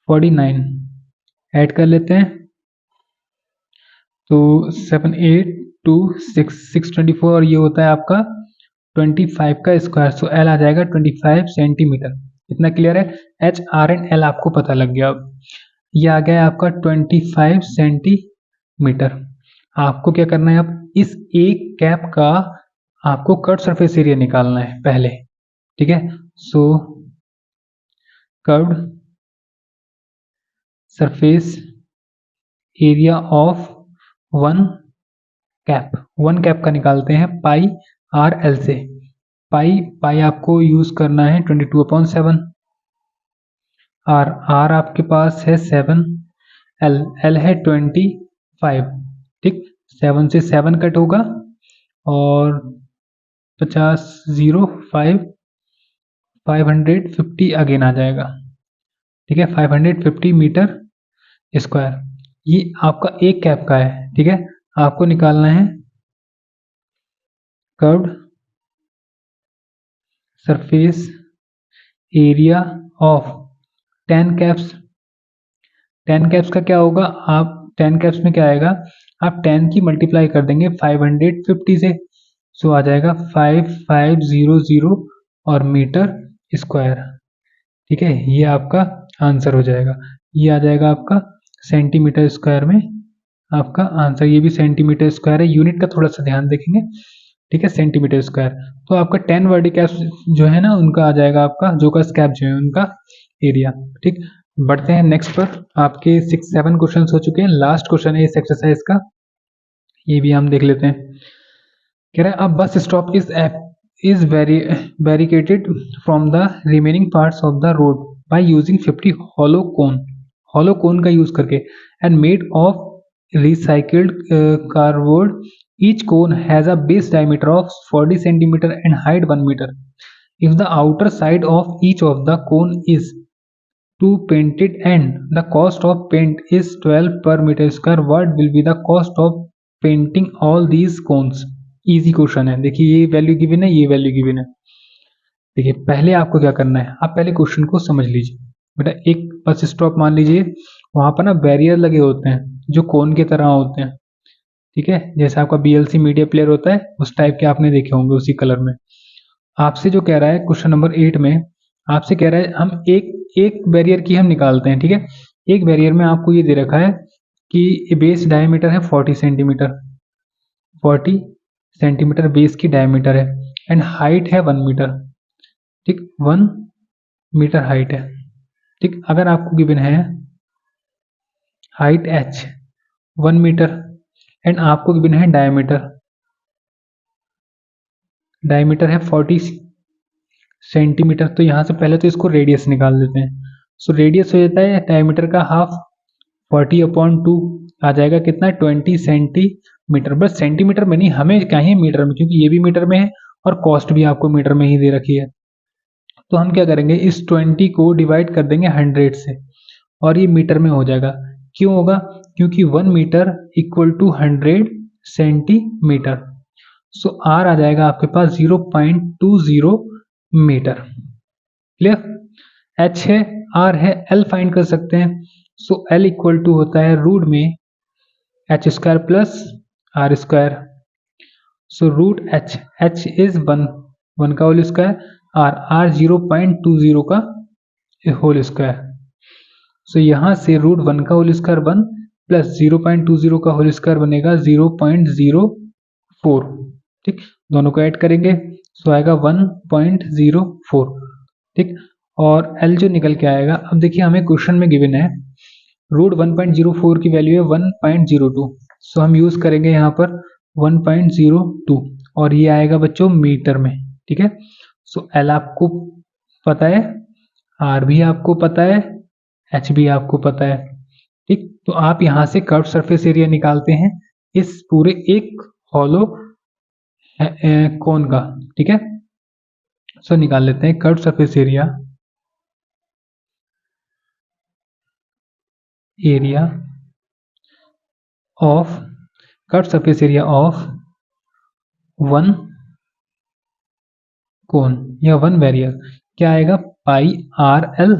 S1: 49 ऐड कर लेते हैं तो 7 8 2 6 624 और ये होता है आपका 25 का स्क्वायर। सो एल आ जाएगा 25 सेंटीमीटर। इतना क्लियर है। एच आर एंड एल आपको पता लग गया। अब ये आ गया आपका 25 सेंटीमीटर। आपको क्या करना है, अब इस एक कैप का आपको कट सरफेस एरिया निकालना है पहले, ठीक है। So curved surface area of one cap का निकालते हैं पाई आर एल से। पाई आपको यूज करना है 22/7। आर आपके पास है 7, एल है 25, ठीक। 7 से 7 कट होगा और 50 0 5 550 अगेन आ जाएगा, ठीक है। 550 मीटर स्क्वायर ये आपका एक कैप का है, ठीक है। आपको निकालना है curved surface area of 10 caps. 10 caps का क्या होगा, आप 10 कैप्स में क्या आएगा, आप 10 की मल्टीप्लाई कर देंगे 550 से। सो आ जाएगा 5500 और मीटर स्क्वायर, ठीक है। ये आपका आंसर हो जाएगा। ये आ जाएगा आपका सेंटीमीटर स्क्वायर में आपका आंसर। ये भी सेंटीमीटर स्क्वायर है, यूनिट का थोड़ा सा ध्यान देखेंगे, ठीक है। सेंटीमीटर स्क्वायर तो आपका 10 वर्डी कैप्स जो है ना उनका आ जाएगा आपका जो का स्कैप जो है उनका एरिया, ठीक। बढ़ते हैं नेक्स्ट पर। आपके 6-7 क्वेश्चन हो चुके हैं। लास्ट क्वेश्चन है इस एक्सरसाइज का, ये भी हम देख लेते हैं। कह रहा है अब bus stop is barricaded from the remaining parts of the road by using 50 hollow cone का यूज करके and made of recycled cardboard. Each cone has a base diameter of 40 centimeter and height 1 meter. If the outer side of each of the cone is to painted and the cost of paint is 12 per meter square, what will be the cost of painting all these cones? Easy question है। देखिए ये value given है, ये value given है। देखिए पहले आपको क्या करना है, आप पहले क्वेश्चन को समझ लीजिए। बेटा एक बस स्टॉप मान लीजिए, वहां पर ना बैरियर लगे होते हैं जो कोन की तरह होते हैं, ठीक है। जैसे आपका बीएलसी मीडिया प्लेयर होता है उस टाइप के आपने देखे होंगे उसी कलर में। आपसे जो कह रहा है क्वेश्चन नंबर 8 में, आपसे कह रहा है हम एक बैरियर की हम निकालते हैं, ठीक है। एक बैरियर में आपको ये दे रखा है कि बेस डायमीटर है 40 सेंटीमीटर, 40 सेंटीमीटर बेस की डायमीटर है एंड हाइट है 1 मीटर, ठीक। 1 मीटर हाइट है, ठीक। अगर आपको गिवन है हाइट h 1 मीटर एंड आपको गिवन है डायमीटर है 40 सेंटीमीटर, तो यहां से पहले तो इसको रेडियस निकाल देते हैं। सो रेडियस हो जाता है डायमीटर का हाफ, 40/2 आ जाएगा कितना, 20 सेंटीमीटर। बस सेंटीमीटर में नहीं, हमें चाहिए मीटर में, क्योंकि ये भी मीटर में है और कॉस्ट भी आपको मीटर में ही दे रखी है। तो हम क्या करेंगे, इस 20 को डिवाइड कर देंगे 100 से और ये मीटर में हो जाएगा। क्यों होगा, क्योंकि 1 metre equal to 100 centimetre. So R आ जाएगा आपके पास 0.20 मीटर। क्लियर। एच है, आर है, एल फाइंड कर सकते हैं। सो एल इक्वल टू होता है रूट में H square plus R square. So root H is 1 का होल स्क्वायर, आर 0.20 का होल स्क्वायर। सो यहां से रूट 1 का होल स्क्वायर 1 प्लस 0.20 का होल स्क्वायर बनेगा 0.04, ठीक। दोनों को ऐड करेंगे सो आएगा 1.04, ठीक। और एल जो निकल के आएगा, अब देखिए हमें क्वेश्चन में गिवन है रूट 1.04 की वैल्यू है 1.02, सो हम यूज करेंगे यहाँ पर 1.02 और ये आएगा बच्चों मीटर में, ठीक है। सो एल आपको पता है, आर भी आपको पता है, एच भी आपको पता है, ठीक। तो आप यहां से कर्व सरफेस एरिया निकालते हैं इस पूरे एक हॉलो कोन का, ठीक है। सो निकाल लेते हैं curve surface area of curve surface area of 1 कोन या 1 बैरियर क्या आएगा, पाई आर एल।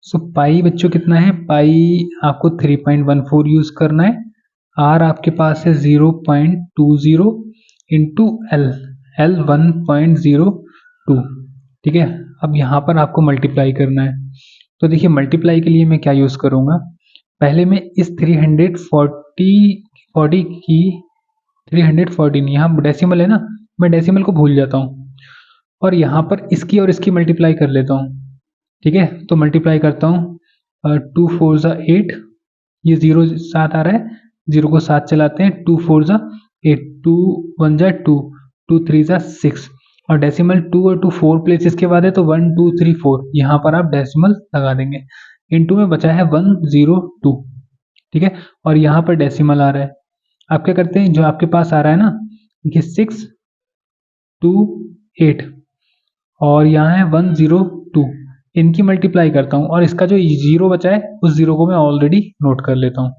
S1: सो पाई बच्चों कितना है, पाई आपको 3.14 यूज करना है। आर आपके पास है 0.20 इंटू एल, एल 1.02। ठीक है, अब यहाँ पर आपको मल्टीप्लाई करना है। तो देखिए मल्टीप्लाई के लिए मैं क्या यूज करूँगा, पहले मैं इस 340 की 314, यहाँ डेसिमल है ना, मैं डेसिमल को भूल जाता हूँ और यहाँ पर इसकी और इसकी मल्टीप्लाई कर लेता हूँ। ठीक है, तो मल्टीप्लाई करता हूँ, 2 4 ज़ा 8, ये 0 साथ आ रहा है, 0 को साथ चलाते हैं, 2 4 ज़ा 8, 2 1 ज़ा 2, 2 3 ज़ा 6 और डेसिमल 2 और 2 4 प्लेसेस के बाद है तो 1 2 3 4, यहाँ पर आप डेसिमल लगा देंगे। इनटू में बचा है 102। ठीक है, और यहाँ पर डेसिमल आ रहा है। आप क्या करते हैं, जो आपके पास आ रहा है ना, देखिए 6 2 8 और यहाँ है 102, इनकी मल्टीप्लाई करता हूँ और इसका जो जीरो बचा है उस जीरो को मैं ऑलरेडी नोट कर लेता हूँ।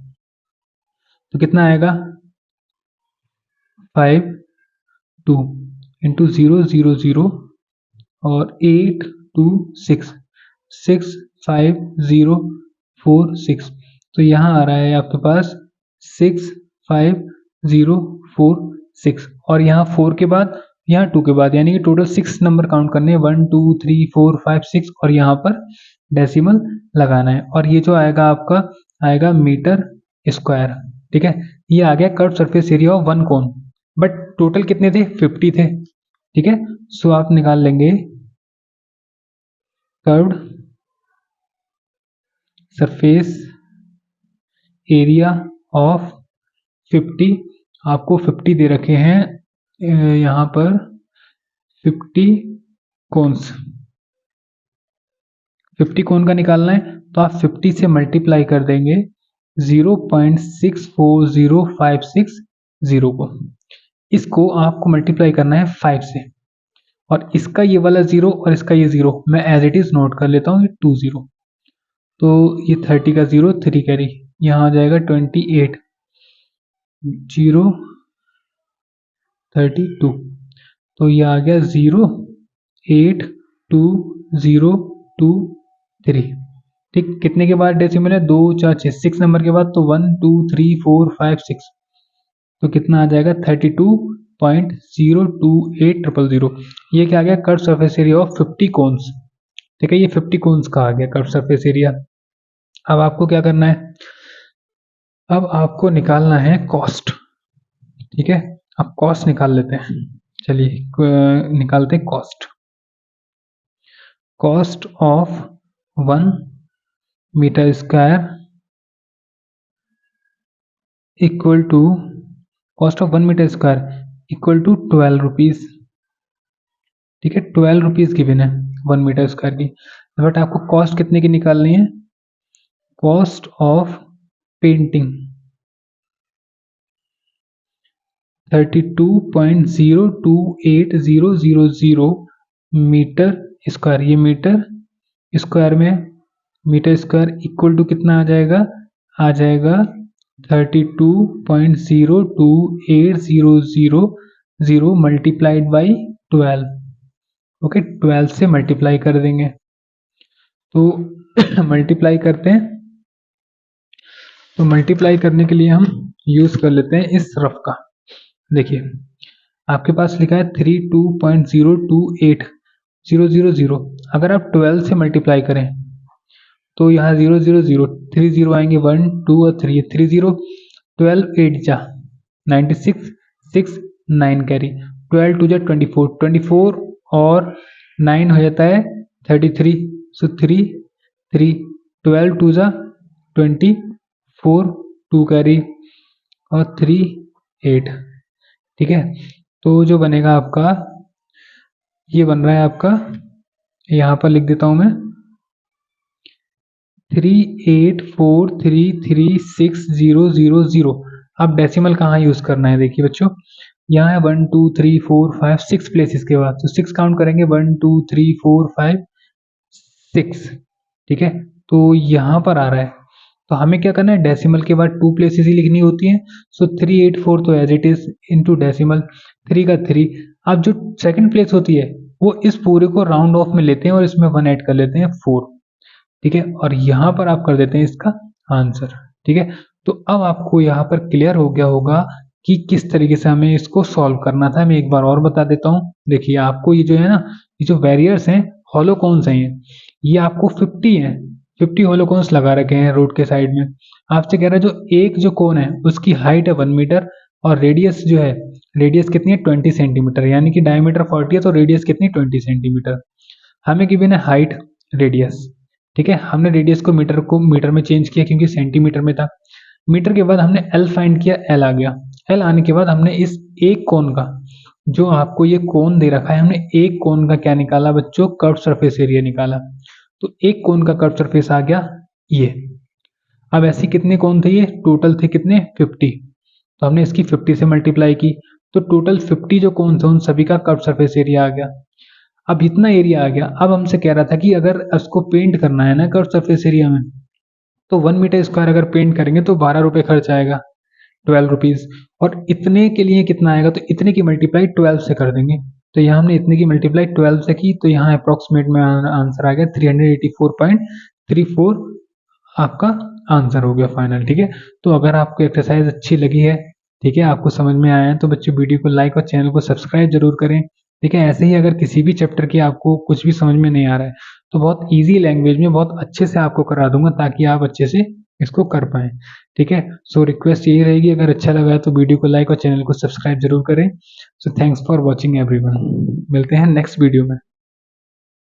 S1: तो कितना आएगा, 5 2 इंटू 0 0 0 और 8 2 6 6 5 0 4 6। तो यहाँ आ रहा है आपके पास 6 5 0 4 6 और यहाँ 4 के बाद यहाँ 2 के बाद, यानी कि टोटल 6 नंबर काउंट करने हैं, 1 2 3 4 5 6 और यहाँ पर डेसिमल लगाना है और ये जो आएगा आपका आएगा मीटर स्क्वायर। ठीक है, ये आ गया curve surface area of one cone, but total कितने थे, 50 थे। ठीक है, सो आप निकाल लेंगे कर्व्ड सरफेस एरिया ऑफ 50, आपको 50 दे रखे हैं यहाँ पर 50 कोन्स, 50 कोन का निकालना है तो आप 50 से मल्टीप्लाई कर देंगे 0.640560 को, इसको आपको मल्टीप्लाई करना है 5 से और इसका ये वाला 0 और इसका ये 0 मैं एज इट इज नोट कर लेता हूँ, ये 20। तो ये 30 का 0 3 कैरी, यहाँ आ जाएगा 28 0 32, तो ये आ गया 0 8 2 0 2 3। ठीक, कितने के बाद डेसिमल है, 2 4 6, 6 नंबर के बाद तो 1 2 3 4 5 6, तो कितना आ जाएगा 32.028000। ये क्या आ गया, curve surface area of 50 cones. ठीक है, ये 50 कोन्स का आ गया कर्व सरफेस एरिया। अब आपको क्या करना है, अब आपको निकालना है कॉस्ट। ठीक है, अब कॉस्ट निकाल लेते हैं, चलिए निकालते हैं cost. Cost of 1 metre square equal to, cost of 1 metre square equal to 12 rupees. ठीक है, 12 रुपीज गिवन है 1 मीटर स्क्वायर की, बट आपको कॉस्ट कितने की निकालनी है, cost of painting 32.028000 metre square, ये मीटर स्क्वायर में, मीटर स्क्वायर इक्वल टू कितना आ जाएगा 32.028000 मल्टीप्लाइड बाई 12। ओके, 12 से मल्टीप्लाई कर देंगे, तो मल्टीप्लाई करते हैं, तो मल्टीप्लाई करने के लिए हम यूज कर लेते हैं इस रफ का। देखिए आपके पास लिखा है 32.028000, अगर आप 12 से मल्टीप्लाई करें तो यहाँ 0 0 0 3 0 आएंगे, 1 2 और 3 3 0, 12 8 जा 96 6 9 कैरी, 12 2 जा 24 24 और 9 हो जाता है 33, सो 3 3 12 2 जा 24 2 कैरी और 3 8। ठीक है, तो जो बनेगा आपका, ये बन रहा है आपका, यहाँ पर लिख देता हूं मैं 38433600। अब डेसिमल कहाँ यूज करना है, देखिए बच्चों यहाँ है 1 2 3 4 5 6 प्लेसेस के बाद, तो 6 काउंट करेंगे 1 2 3 4 5 6। ठीक है, तो यहाँ पर आ रहा है, तो हमें क्या करना है, डेसिमल के बाद 2 प्लेसेस ही लिखनी होती हैं। सो 384 तो as it is into decimal 3 का 3। अब जो सेकंड प्लेस होती है वो इस पूरे को राउंड ऑफ में लेते हैं और इसमें 1 ऐड कर लेते हैं 4, ठीक है, और यहाँ पर आप कर देते हैं इसका आंसर, ठीक है। तो अब आपको यहाँ पर क्लियर हो गया होगा कि किस तरीके से हमें इसको सॉल्व करना था। मैं एक बार और बता देता हूँ। देखिए आपको ये जो है ना, ये जो बैरियर्स हैं, हॉलोकॉन्स हैं, ये आपको 50 है, 50 हॉलोकॉन्स लगा रखे हैं रोड के साइड में। आपसे कह रहा है जो एक जो कोन है उसकी हाइट है 1 मीटर और रेडियस जो है, रेडियस कितनी है 20 सेंटीमीटर, यानी कि डायमीटर 40 है तो रेडियस कितनी 20 सेंटीमीटर। हमें गिवन है हाइट, रेडियस, ठीक है। हमने रेडियस को मीटर में चेंज किया क्योंकि सेंटीमीटर में था। मीटर के बाद हमने एल फाइंड किया, एल आ गया। एल आने के बाद हमने इस एक कोन का, जो आपको ये कोन दे रखा है, हमने एक कोन का क्या निकाला बच्चों, कर्व सरफेस एरिया निकाला। तो एक कोन का कर्व सरफेस आ गया ये। अब ऐसे कितने कोन थे, ये टोटल थे कितने 50, तो हमने इसकी 50 से मल्टीप्लाई की, तो टोटल 50 जो कोन थे उन सभी का कर्व सरफेस एरिया आ गया। अब इतना एरिया आ गया। अब हमसे कह रहा था कि अगर उसको पेंट करना है ना कर्व सरफेस एरिया में, तो 1 मीटर स्क्वायर अगर पेंट करेंगे तो 12 रुपये खर्च आएगा, 12 रुपीज। और इतने के लिए कितना आएगा, तो इतने की मल्टीप्लाई 12 से कर देंगे। तो यहाँ हमने इतने की मल्टीप्लाई 12 से की, तो यहाँ अप्रोक्सीमेट में आंसर आ गया 384.34 आपका आंसर हो गया फाइनल, ठीक है। तो अगर आपको एक्सरसाइज अच्छी लगी है, ठीक है, आपको समझ में आया है, तो बच्चों वीडियो को लाइक और चैनल को सब्सक्राइब जरूर करें, ठीक है। ऐसे ही अगर किसी भी चैप्टर की आपको कुछ भी समझ में नहीं आ रहा है तो बहुत इजी लैंग्वेज में बहुत अच्छे से आपको करा दूंगा ताकि आप अच्छे से इसको कर पाएं, ठीक है। सो रिक्वेस्ट यही रहेगी, अगर अच्छा लगा है तो वीडियो को लाइक और चैनल को सब्सक्राइब जरूर करें। So thanks for watching everyone, मिलते हैं नेक्स्ट वीडियो में।